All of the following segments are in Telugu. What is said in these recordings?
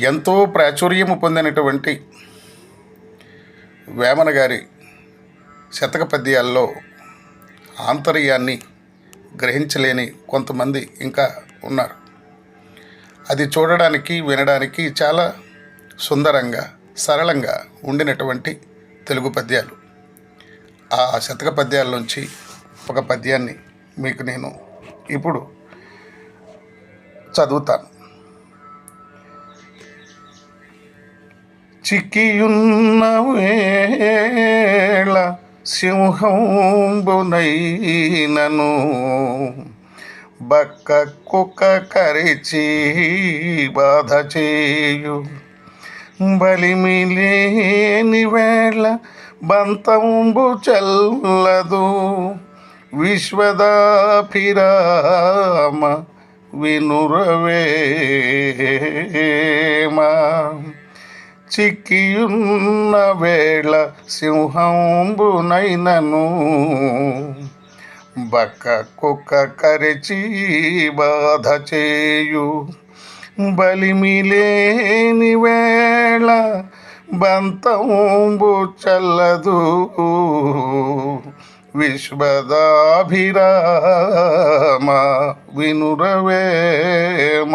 ఎంతో ప్రాచుర్యము పొందినటువంటి వేమన గారి శతక పద్యాల్లో ఆంతర్యాన్ని గ్రహించలేని కొంతమంది ఇంకా ఉన్నారు. అది చూడడానికి వినడానికి చాలా సుందరంగా సరళంగా ఉండినటువంటి తెలుగు పద్యాలు. ఆ శతక పద్యాల నుంచి ఒక పద్యాన్ని మీకు నేను ఇప్పుడు చదువుతాను. చిక్కియున్న వేళ సింహంబునైనను బక్క కుక్క కరిచి బాధ చేయు, బలిమిలేని వేళ బంతంబు చల్లదు, విశ్వదాభిరామ వినురవేమా. చిక్కియున్న వేళ సింహంబునైనను బక్క కుక్క కరిచి బాధ చేయు, బలిమిలేని వేళ బంతంబు చల్లదు, విశ్వదాభిరామ వినురవేమ.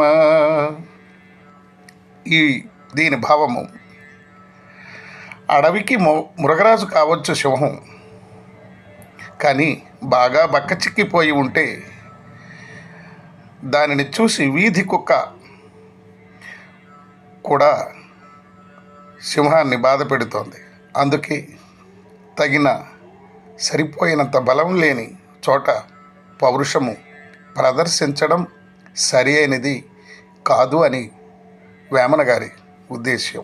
దీని భావము: అడవికి మృగరాజు కావచ్చు సింహం, కానీ బాగా బక్కచిక్కిపోయి ఉంటే దానిని చూసి వీధి కుక్క కూడా సింహాన్ని బాధ పెడుతోంది. అందుకే తగిన సరిపోయినంత బలం లేని చోట పౌరుషము ప్రదర్శించడం సరి అయినది కాదు అని వేమన గారి ఉద్దేశ్యం.